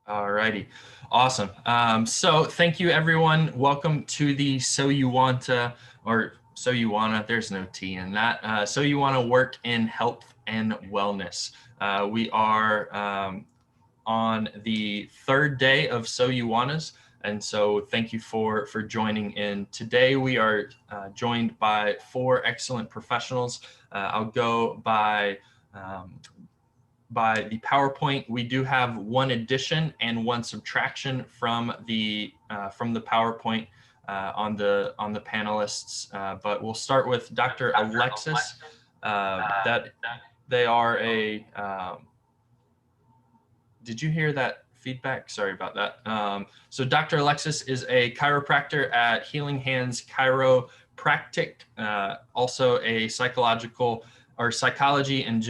All righty. Awesome. So thank you, everyone. Welcome to the So You Wanta, or So You Wanna, there's no T in that. So You Wanna Work in Health and Wellness. We are on the third day of So You Wannas. And so thank you for joining in. Today we are joined by four excellent professionals. I'll go by the PowerPoint. We do have one addition and one subtraction from the PowerPoint on the panelists. But we'll start with Dr. Alexis. That they are a. Did you hear that feedback? Sorry about that. So Dr. Alexis is a chiropractor at Healing Hands Chiro-prak-tik, also a psychology and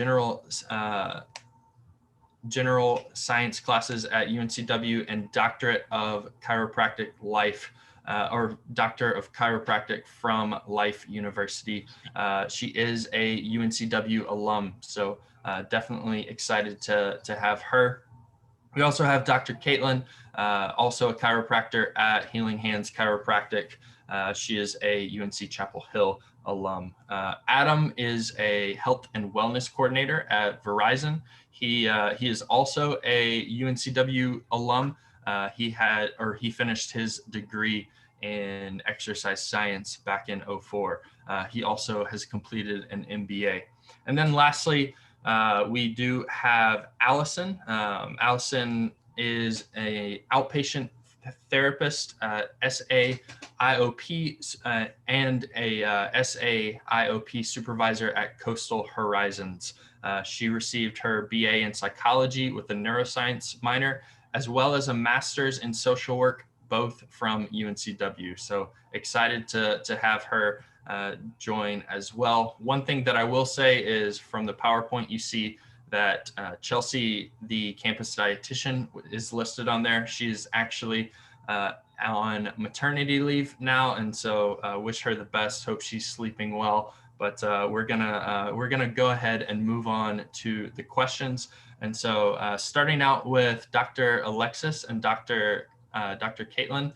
general science classes at UNCW, and doctorate of chiropractic life, or Doctor of Chiropractic from Life University. She is a UNCW alum, so definitely excited to have her. We also have Dr. Caitlin, also a chiropractor at Healing Hands Chiropractic. She is a UNC Chapel Hill alum. Adam is a health and wellness coordinator at Verizon. He is also a UNCW alum. He finished his degree in exercise science back in 2004. He also has completed an MBA. And then lastly, we do have Allison. Allison is a outpatient therapist, SAIOP, and a SAIOP supervisor at Coastal Horizons. She received her BA in psychology with a neuroscience minor, as well as a master's in social work, both from UNCW. So excited to have her join as well. One thing that I will say is from the PowerPoint, you see that Chelsea, the campus dietitian, is listed on there. She's actually on maternity leave now, and so wish her the best. Hope she's sleeping well. But we're gonna go ahead and move on to the questions. And so starting out with Dr. Alexis and Dr. Caitlin,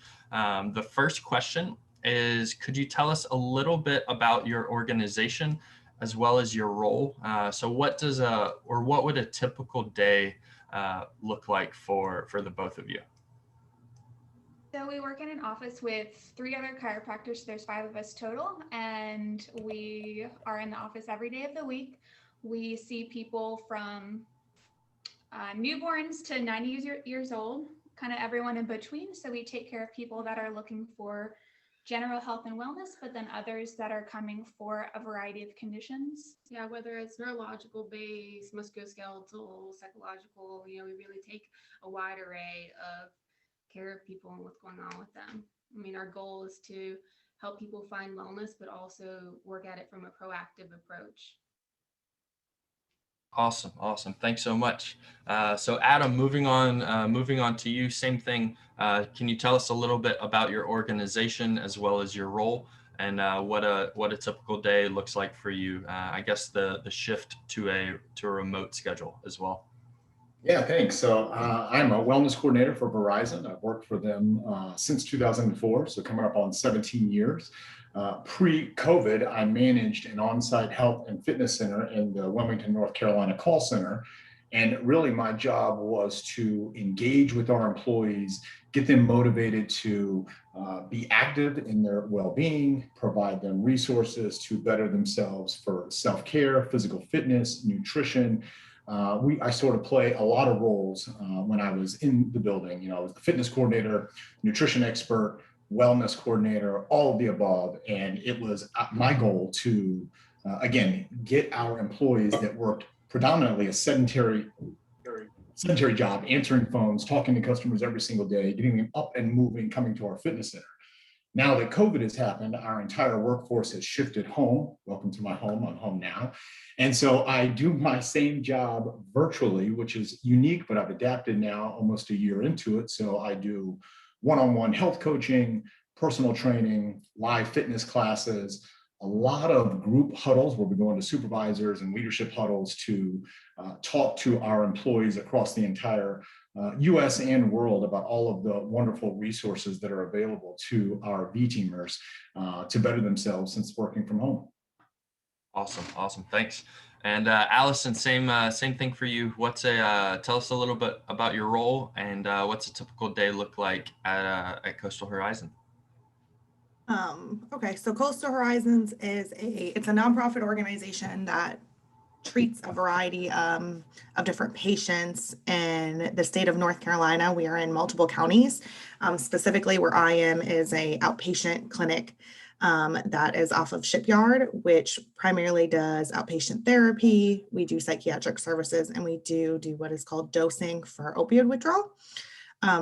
the first question is, could you tell us a little bit about your organization as well as your role? So what would a typical day look like for the both of you? So we work in an office with 3 other chiropractors. There's 5 of us total, and we are in the office every day of the week. We see people from newborns to 90 years old, kind of everyone in between. So we take care of people that are looking for general health and wellness, but then others that are coming for a variety of conditions. Yeah, whether it's neurological based, musculoskeletal, psychological, we really take a wide array of care of people and what's going on with them. I mean, our goal is to help people find wellness, but also work at it from a proactive approach. Awesome. Thanks so much. So Adam, moving on to you, same thing. Can you tell us a little bit about your organization as well as your role, and what a typical day looks like for you? I guess the shift to a remote schedule as well. Yeah, thanks. So I'm a wellness coordinator for Verizon. I've worked for them since 2004, so coming up on 17 years. Pre-COVID, I managed an on-site health and fitness center in the Wilmington, North Carolina call center. And really my job was to engage with our employees, get them motivated to be active in their well-being, provide them resources to better themselves for self-care, physical fitness, nutrition. I sort of play a lot of roles when I was in the building. I was the fitness coordinator, nutrition expert, wellness coordinator, all of the above. And it was my goal to, again, get our employees that worked predominantly a sedentary job, answering phones, talking to customers every single day, getting them up and moving, coming to our fitness center. Now that COVID has happened, our entire workforce has shifted home. Welcome to my home. I'm home now. And so I do my same job virtually, which is unique, but I've adapted now almost a year into it. So I do one-on-one health coaching, personal training, live fitness classes, a lot of group huddles where we're going to supervisors and leadership huddles to talk to our employees across the entire US and world about all of the wonderful resources that are available to our V-teamers to better themselves since working from home. Awesome, awesome, thanks. And Allison, same thing for you. Tell us a little bit about your role and what's a typical day look like at Coastal Horizon? Okay, so Coastal Horizons it's a nonprofit organization that treats a variety of different patients in the state of North Carolina. We are in multiple counties. Specifically, where I am is a outpatient clinic that is off of Shipyard, which primarily does outpatient therapy. We do psychiatric services, and we do what is called dosing for opioid withdrawal.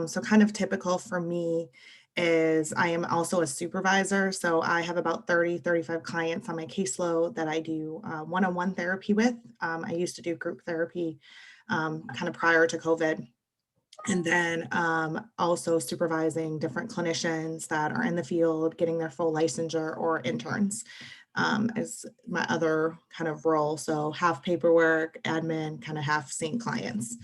So kind of typical for me is I am also a supervisor. So I have about 35 clients on my caseload that I do one-on-one therapy with. I used to do group therapy kind of prior to COVID. And then also supervising different clinicians that are in the field, getting their full licensure, or interns is my other kind of role. So half paperwork, admin, kind of half seeing clients.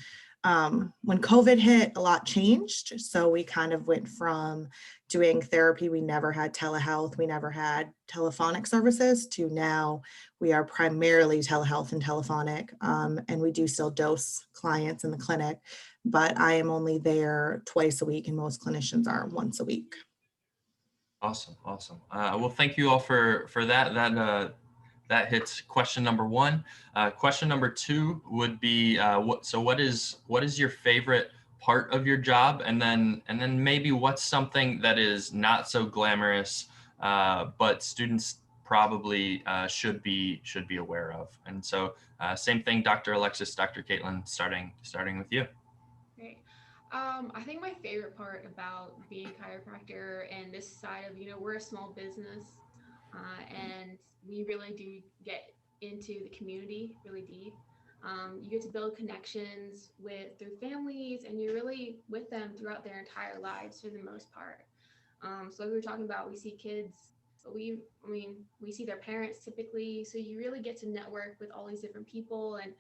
When COVID hit, a lot changed. So we kind of went from doing therapy. We never had telehealth. We never had telephonic services to now we are primarily telehealth and telephonic. And we do still dose clients in the clinic, but I am only there twice a week and most clinicians are once a week. Awesome, awesome. Well, thank you all for that. That hits question number one. Question number two would be what is your favorite part of your job, and then maybe what's something that is not so glamorous, but students probably should be aware of. And so same thing, Dr. Alexis, Dr. Caitlin, starting with you. Great. I think my favorite part about being a chiropractor and this side of, we're a small business, and we really do get into the community really deep. You get to build connections through families, and you're really with them throughout their entire lives for the most part. So we were talking about, we see kids, but we see their parents typically. So you really get to network with all these different people and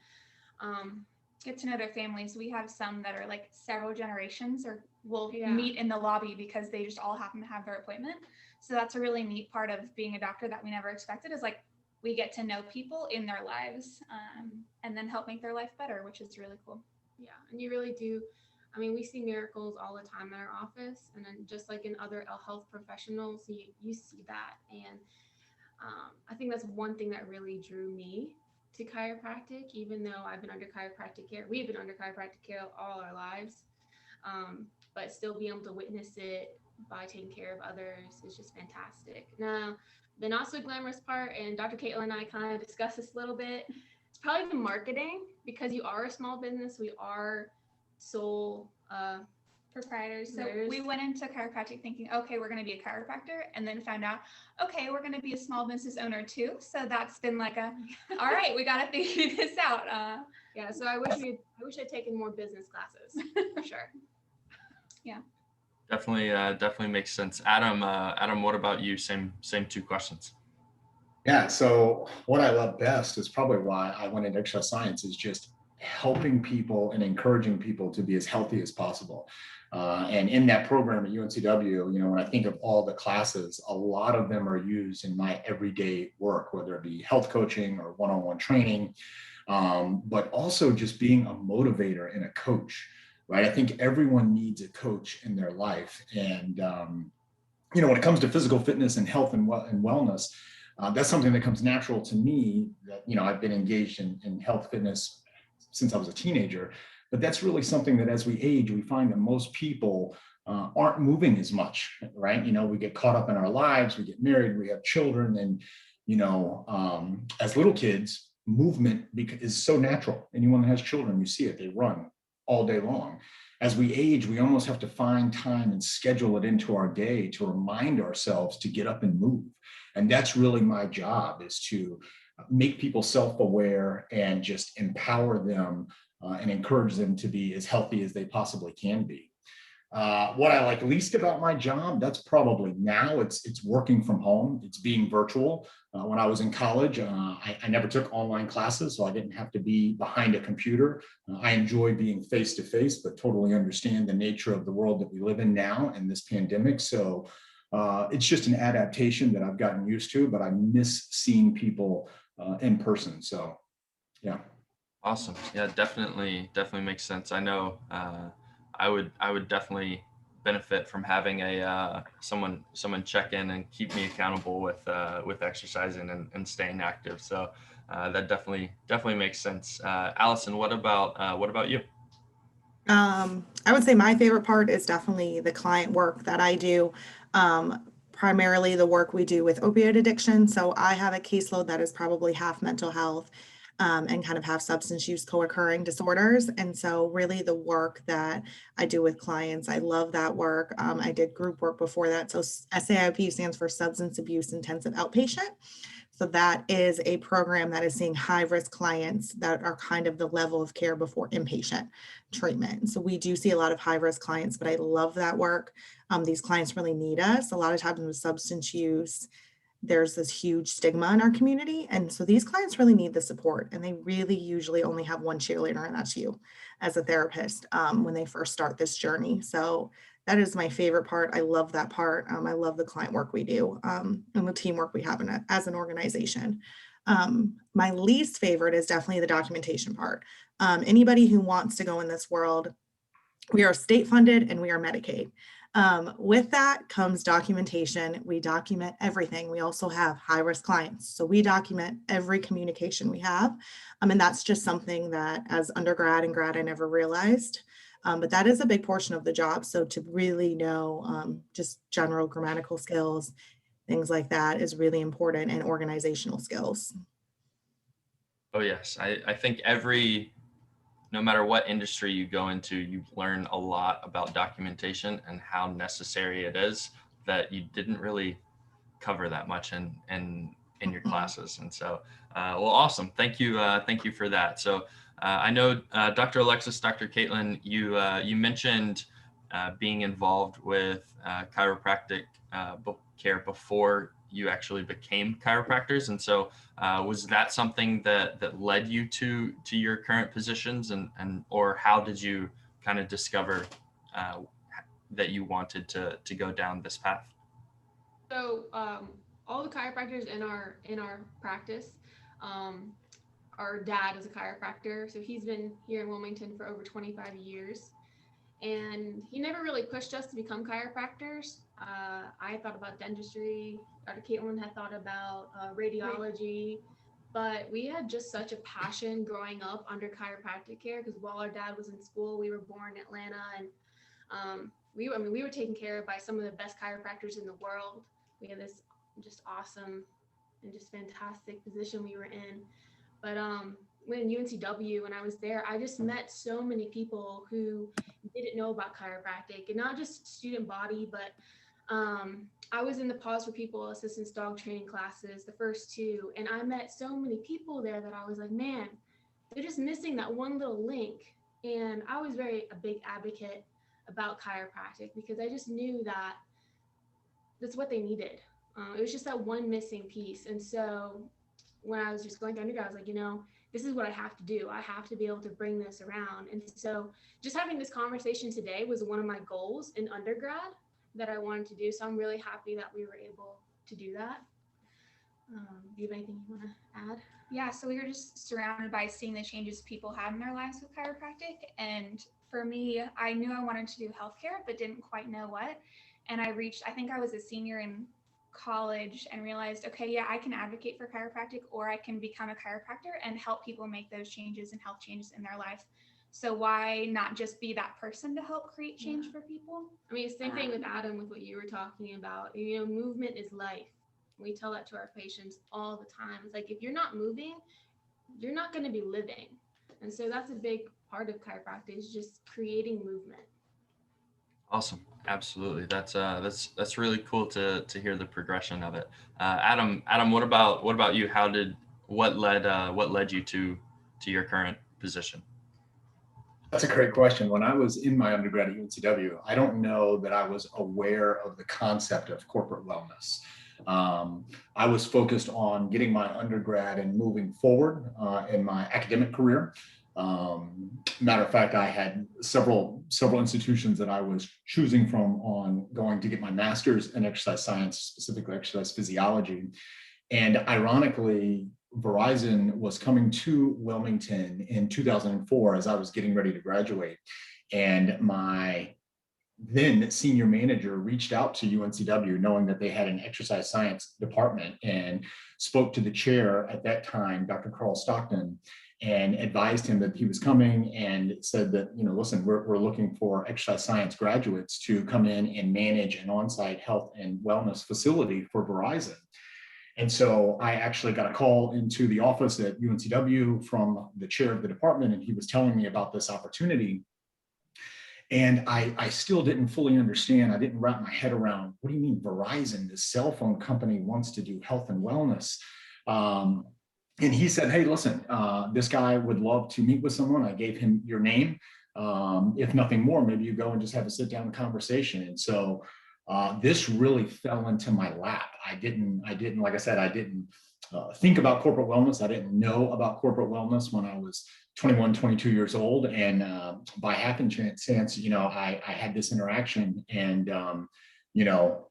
get to know their families. We have some that are like several generations or will meet in the lobby because they just all happen to have their appointment. So that's a really neat part of being a doctor that we never expected, is like we get to know people in their lives and then help make their life better, which is really cool. Yeah, and you really do. We see miracles all the time in our office, and then just like in other health professionals, you see that. And I think that's one thing that really drew me to chiropractic, even though I've been under chiropractic care. We've been under chiropractic care all our lives, but still being able to witness it by taking care of others is just fantastic. Now, the not so glamorous part, and Dr. Caitlin and I kind of discussed this a little bit, it's probably the marketing, because you are a small business. We are sole proprietors. So we went into chiropractic thinking, okay, we're going to be a chiropractor, and then found out, okay, we're going to be a small business owner too. So that's been like all right, we got to figure this out. Yeah. So I wish I'd taken more business classes for sure. Yeah. Definitely makes sense. Adam, what about you? Same two questions. Yeah. So what I love best is probably why I went into exercise science, is just helping people and encouraging people to be as healthy as possible. And in that program at UNCW, when I think of all the classes, a lot of them are used in my everyday work, whether it be health coaching or one-on-one training, but also just being a motivator and a coach, right? I think everyone needs a coach in their life. And, when it comes to physical fitness and health and wellness, that's something that comes natural to me. That, I've been engaged in health fitness since I was a teenager, but that's really something that as we age, we find that most people aren't moving as much, right? We get caught up in our lives, we get married, we have children, and, as little kids, movement is so natural. Anyone that has children, you see it, they run all day long. As we age, we almost have to find time and schedule it into our day to remind ourselves to get up and move. And that's really my job, is to make people self-aware and just empower them and encourage them to be as healthy as they possibly can be. What I like least about my job, that's probably now it's working from home. It's being virtual. When I was in college, I never took online classes, so I didn't have to be behind a computer. I enjoy being face to face, but totally understand the nature of the world that we live in now and this pandemic. So it's just an adaptation that I've gotten used to, but I miss seeing people in person. So, yeah. Awesome. Yeah, definitely makes sense. I know I would definitely benefit from having a someone check in and keep me accountable with exercising and staying active. So that definitely makes sense. Allison, what about you? I would say my favorite part is definitely the client work that I do. Primarily the work we do with opioid addiction. So I have a caseload that is probably half mental health, and kind of half substance use co-occurring disorders. And so really the work that I do with clients, I love that work. I did group work before that. So SAIP stands for Substance Abuse Intensive Outpatient. So that is a program that is seeing high-risk clients that are kind of the level of care before inpatient treatment. So we do see a lot of high-risk clients, but I love that work. These clients really need us. A lot of times with substance use, there's this huge stigma in our community. And so these clients really need the support, and they really usually only have one cheerleader, and that's you as a therapist, when they first start this journey. So that is my favorite part. I love that part. I love the client work we do, and the teamwork we have as an organization. My least favorite is definitely the documentation part. Anybody who wants to go in this world, we are state funded and we are Medicaid. With that comes documentation. We document everything. We also have high risk clients. So we document every communication we have. And that's just something that as undergrad and grad, I never realized. But that is a big portion of the job. So to really know just general grammatical skills, things like that is really important, and organizational skills. Oh yes, I think no matter what industry you go into, you learn a lot about documentation and how necessary it is that you didn't really cover that much in your classes. And so, well, awesome. Thank you for that. So I know Dr. Alexis, Dr. Caitlin, you mentioned being involved with chiropractic care before you actually became chiropractors. And so was that something that led you to your current positions, and or how did you kind of discover that you wanted to go down this path? So all the chiropractors in our practice, um, our dad is a chiropractor, so he's been here in Wilmington for over 25 years, and he never really pushed us to become chiropractors. I thought about dentistry. Dr. Caitlin had thought about radiology, but we had just such a passion growing up under chiropractic care, because while our dad was in school, we were born in Atlanta, and we were taken care of by some of the best chiropractors in the world. We had this just awesome and just fantastic position we were in. But when UNCW, when I was there, I just met so many people who didn't know about chiropractic, and not just student body, but I was in the Pause for People assistance dog training classes, the first two, and I met so many people there that I was like, man, they're just missing that one little link. And I was a big advocate about chiropractic, because I just knew that that's what they needed. It was just that one missing piece. And so when I was just going through undergrad, I was like, this is what I have to do. I have to be able to bring this around. And so just having this conversation today was one of my goals in undergrad that I wanted to do. So I'm really happy that we were able to do that. Do you have anything you want to add? Yeah, so we were just surrounded by seeing the changes people had in their lives with chiropractic. And for me, I knew I wanted to do healthcare, but didn't quite know what. And I think I was a senior in college, and realized, okay, yeah, I can advocate for chiropractic, or I can become a chiropractor and help people make those changes and health changes in their life. So why not just be that person to help create change for people? I mean, same thing with Adam, with what you were talking about. Movement is life. We tell that to our patients all the time. It's like, if you're not moving, you're not going to be living. And so that's a big part of chiropractic, is just creating movement. Awesome. Absolutely. That's really cool to hear the progression of it. Adam, what about you? What led you to your current position? That's a great question. When I was in my undergrad at UNCW, I don't know that I was aware of the concept of corporate wellness. I was focused on getting my undergrad and moving forward in my academic career. Matter of fact, I had several institutions that I was choosing from on going to get my master's in exercise science, specifically exercise physiology. And ironically, Verizon was coming to Wilmington in 2004 as I was getting ready to graduate. And my then senior manager reached out to UNCW knowing that they had an exercise science department and spoke to the chair at that time, Dr. Carl Stockton, and advised him that he was coming and said that, listen, we're looking for exercise science graduates to come in and manage an on-site health and wellness facility for Verizon. And so I actually got a call into the office at UNCW from the chair of the department, and he was telling me about this opportunity. And I still didn't fully understand. I didn't wrap my head around, what do you mean Verizon, this cell phone company, wants to do health and wellness? And he said, hey, listen, this guy would love to meet with someone. I gave him your name. If nothing more, maybe you go and just have a sit down conversation. And so this really fell into my lap. I didn't, like I said, I didn't think about corporate wellness. I didn't know about corporate wellness when I was 21, 22 years old. And by happenstance, I had this interaction, and,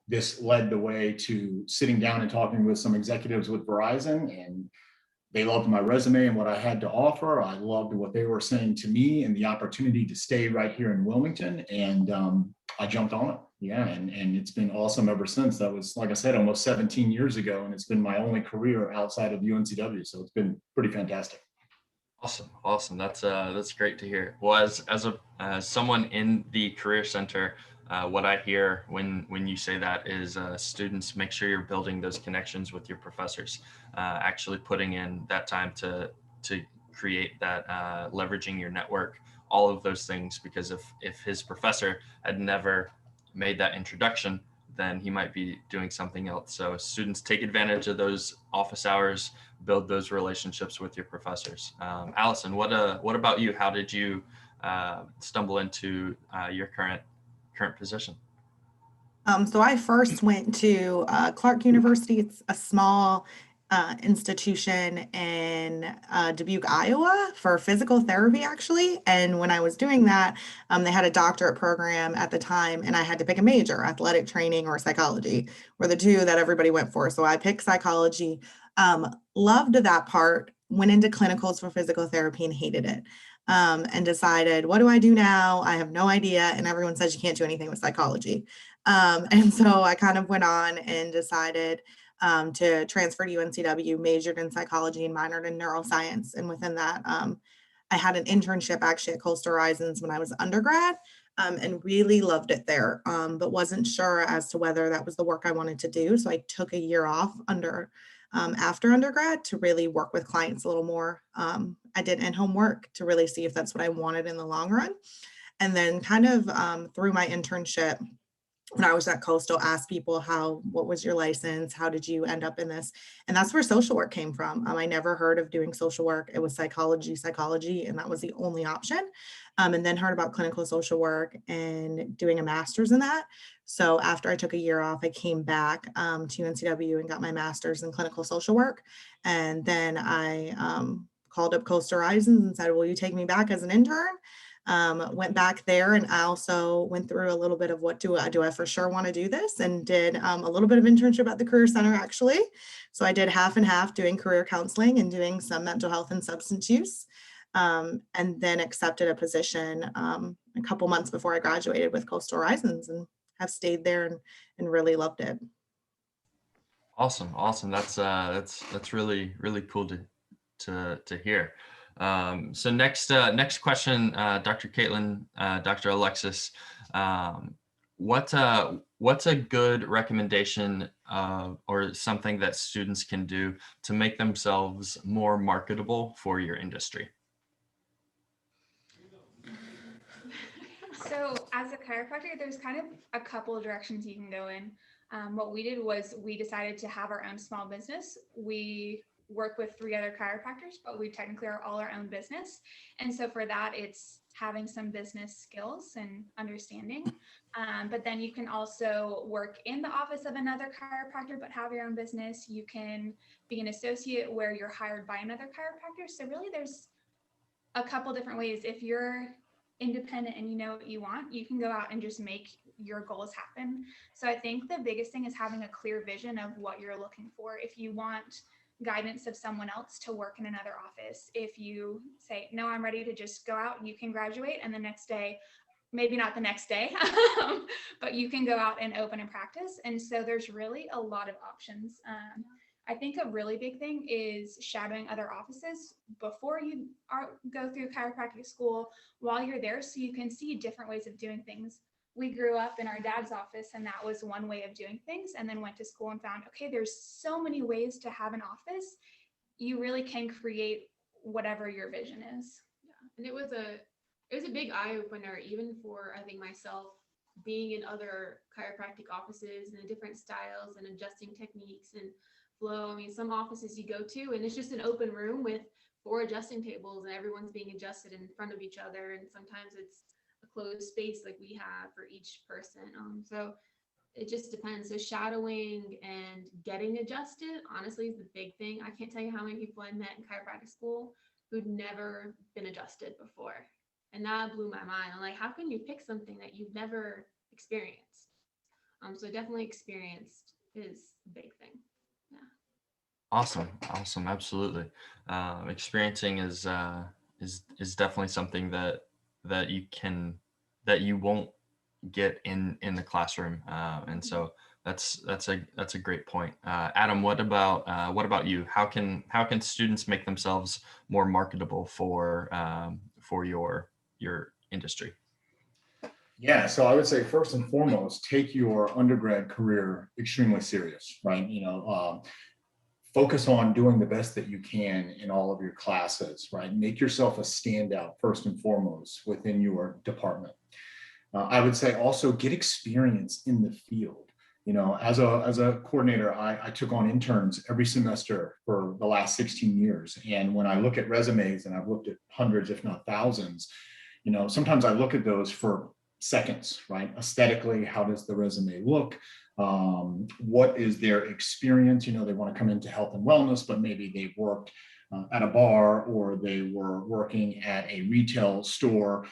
this led the way to sitting down and talking with some executives with Verizon, and they loved my resume and what I had to offer. I loved what they were saying to me and the opportunity to stay right here in Wilmington. And I jumped on it. Yeah. And it's been awesome ever since. That was, like I said, almost 17 years ago. And it's been my only career outside of UNCW. So it's been pretty fantastic. Awesome. That's great to hear. Well, as someone in the Career Center, what I hear when you say that is students, make sure you're building those connections with your professors, actually putting in that time to create that, leveraging your network, all of those things. Because if his professor had never made that introduction, then he might be doing something else. So students, take advantage of those office hours, build those relationships with your professors. Allison, what about you? How did you stumble into your current position? So I first went to Clark University. It's a small institution in Dubuque, Iowa, for physical therapy, actually. And when I was doing that, they had a doctorate program at the time, and I had to pick a major: athletic training or psychology were the two that everybody went for. So I picked psychology, loved that part, went into clinicals for physical therapy and hated it. And decided, what do I do now? I have no idea. And everyone says you can't do anything with psychology. And so I kind of went on and decided to transfer to UNCW, majored in psychology and minored in neuroscience. And within that, I had an internship actually at Coastal Horizons when I was undergrad, and really loved it there, but wasn't sure as to whether that was the work I wanted to do. So I took a year off after undergrad to really work with clients a little more. I did in-home work to really see if that's what I wanted in the long run. And then kind of through my internship, when I was at Coastal, asked people, what was your license? How did you end up in this? And that's where social work came from. I never heard of doing social work. It was psychology, and that was the only option. And then heard about clinical social work and doing a master's in that. So after I took a year off, I came back to UNCW and got my master's in clinical social work. And then I called up Coastal Horizons and said, will you take me back as an intern? Went back there, and I also went through a little bit of, what do I for sure want to do this, and did a little bit of internship at the Career Center, actually. So I did half and half, doing career counseling and doing some mental health and substance use, and then accepted a position a couple months before I graduated with Coastal Horizons, and have stayed there and really loved it. Awesome. That's really cool to hear. So next question, Dr. Caitlin, Dr. Alexis, what's a good recommendation or something that students can do to make themselves more marketable for your industry? So as a chiropractor, there's kind of a couple of directions you can go in. What we did was we decided to have our own small business. We work with 3 other chiropractors, but we technically are all our own business. And so for that, it's having some business skills and understanding. But then you can also work in the office of another chiropractor, but have your own business. You can be an associate where you're hired by another chiropractor. So really there's a couple different ways. If you're independent and you know what you want, you can go out and just make your goals happen. So I think the biggest thing is having a clear vision of what you're looking for. If you want guidance of someone else to work in another office, if you say, no, I'm ready to just go out, you can graduate, and the next day, maybe not the next day, but you can go out and open and practice. And so there's really a lot of options. I think a really big thing is shadowing other offices before you go through chiropractic school, while you're there, so you can see different ways of doing things. We grew up in our dad's office, and that was one way of doing things, and then went to school and found, okay, there's so many ways to have an office. You really can create whatever your vision is. Yeah. And it was a big eye opener, even for, I think, myself, being in other chiropractic offices and different styles and adjusting techniques and flow. I mean, some offices you go to and it's just an open room with 4 adjusting tables and everyone's being adjusted in front of each other. And sometimes it's a closed space like we have for each person. So it just depends. So shadowing and getting adjusted, honestly, is the big thing. I can't tell you how many people I met in chiropractic school who'd never been adjusted before. And that blew my mind. I'm like, how can you pick something that you've never experienced? So definitely experienced is a big thing. Yeah. Awesome. Absolutely. Experiencing is definitely something that you won't get in the classroom. And so that's a great point. Adam, what about you? How can students make themselves more marketable for your industry? Yeah, so I would say first and foremost, take your undergrad career extremely serious, right? Focus on doing the best that you can in all of your classes, right? Make yourself a standout first and foremost within your department. I would say also get experience in the field. As a coordinator, I took on interns every semester for the last 16 years. And when I look at resumes, and I've looked at hundreds, if not thousands, sometimes I look at those for seconds, right? Aesthetically, how does the resume look? What is their experience? They want to come into health and wellness, but maybe they've worked at a bar or they were working at a retail store.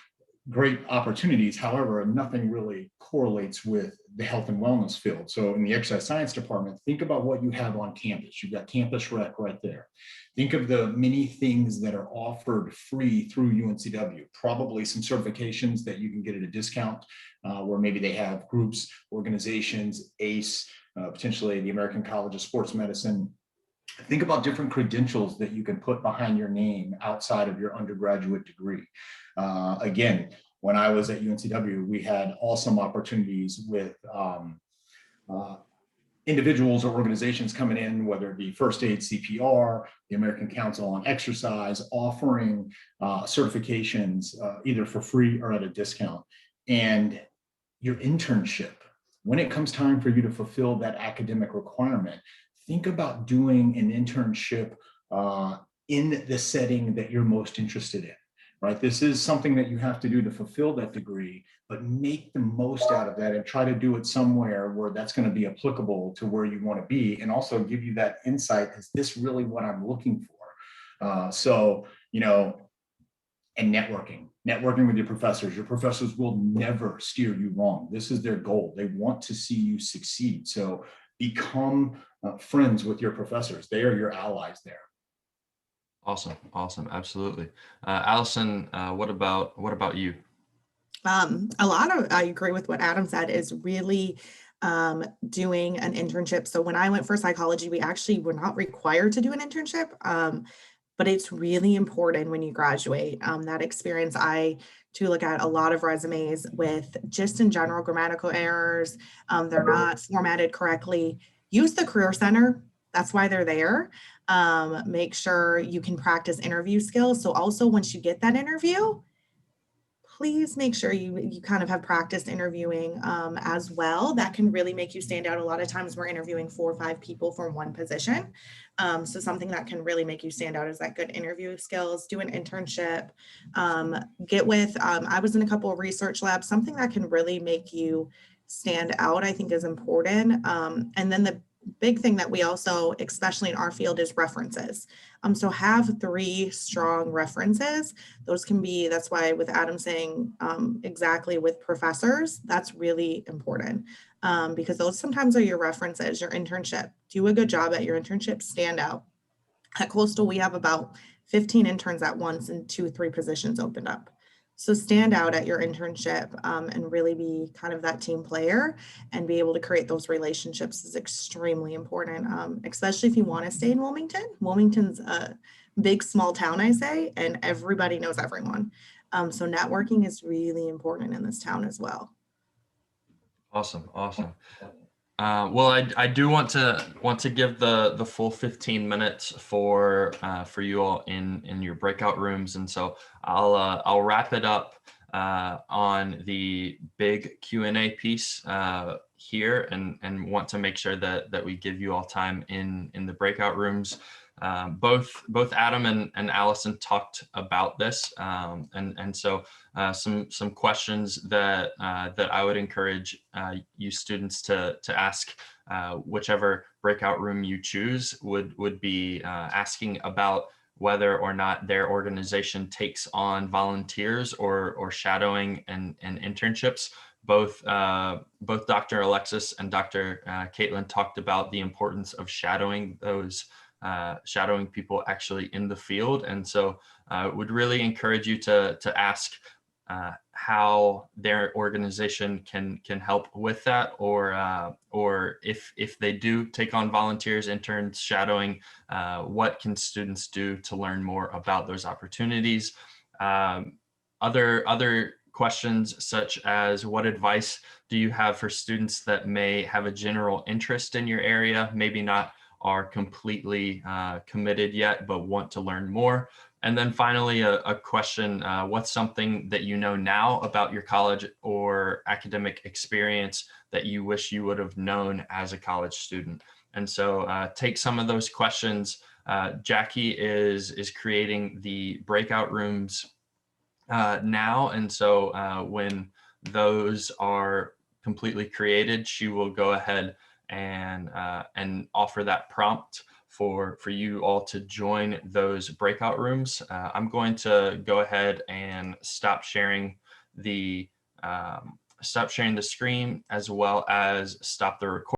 Great opportunities. However, nothing really correlates with the health and wellness field. So in the exercise science department, think about what you have on campus. You've got campus rec right there. Think of the many things that are offered free through UNCW, probably some certifications that you can get at a discount, where maybe they have groups, organizations, ACE, potentially the American College of Sports Medicine. Think about different credentials that you can put behind your name outside of your undergraduate degree. Again, when I was at UNCW, we had awesome opportunities with individuals or organizations coming in, whether it be first aid, CPR, the American Council on Exercise, offering certifications either for free or at a discount. And your internship, when it comes time for you to fulfill that academic requirement, think about doing an internship in the setting that you're most interested in, right? This is something that you have to do to fulfill that degree, but make the most out of that and try to do it somewhere where that's going to be applicable to where you want to be, and also give you that insight, is this really what I'm looking for? And networking with your professors. Your professors will never steer you wrong. This is their goal. They want to see you succeed. So become friends with your professors. They are your allies there. Awesome. Absolutely. Allison, what about you? I agree with what Adam said, is really doing an internship. So when I went for psychology, we actually were not required to do an internship, but it's really important when you graduate. That experience, I to look at a lot of resumes with just in general grammatical errors. They're not formatted correctly. Use the Career Center. That's why they're there. Make sure you can practice interview skills. So also once you get that interview, please make sure you kind of have practiced interviewing as well. That can really make you stand out. A lot of times we're interviewing 4 or 5 people for one position. So something that can really make you stand out is that good interview skills. Do an internship, get with, I was in a couple of research labs. Something that can really make you stand out, I think, is important. And then the big thing that we also, especially in our field, is references. So have 3 strong references. Those can be, that's why with Adam saying exactly with professors, that's really important because those sometimes are your references, your internship. Do a good job at your internship, stand out. At Coastal, we have about 15 interns at once and 2 or 3 positions opened up. So stand out at your internship and really be kind of that team player and be able to create those relationships is extremely important, especially if you want to stay in Wilmington. Wilmington's a big, small town, I say, and everybody knows everyone. So networking is really important in this town as well. Awesome. Well, I do want to give the full 15 minutes for you all in your breakout rooms, and so I'll wrap it up on the big Q&A piece here, and want to make sure that we give you all time in the breakout rooms. Both Adam and Allison talked about this, and so some questions that I would encourage you students to ask, whichever breakout room you choose, would be asking about whether or not their organization takes on volunteers or shadowing and internships. Both Dr. Alexis and Dr. Caitlin talked about the importance of shadowing people actually in the field, and so would really encourage you to ask how their organization can help with that, or if they do take on volunteers, interns, shadowing, what can students do to learn more about those opportunities. Other questions such as, what advice do you have for students that may have a general interest in your area, maybe not are completely committed yet, but want to learn more? And then finally, a question, what's something that you know now about your college or academic experience that you wish you would have known as a college student? And so take some of those questions. Jackie is creating the breakout rooms now. And so when those are completely created, she will go ahead and offer that prompt for you all to join those breakout rooms. I'm going to go ahead and stop sharing the screen, as well as stop the recording.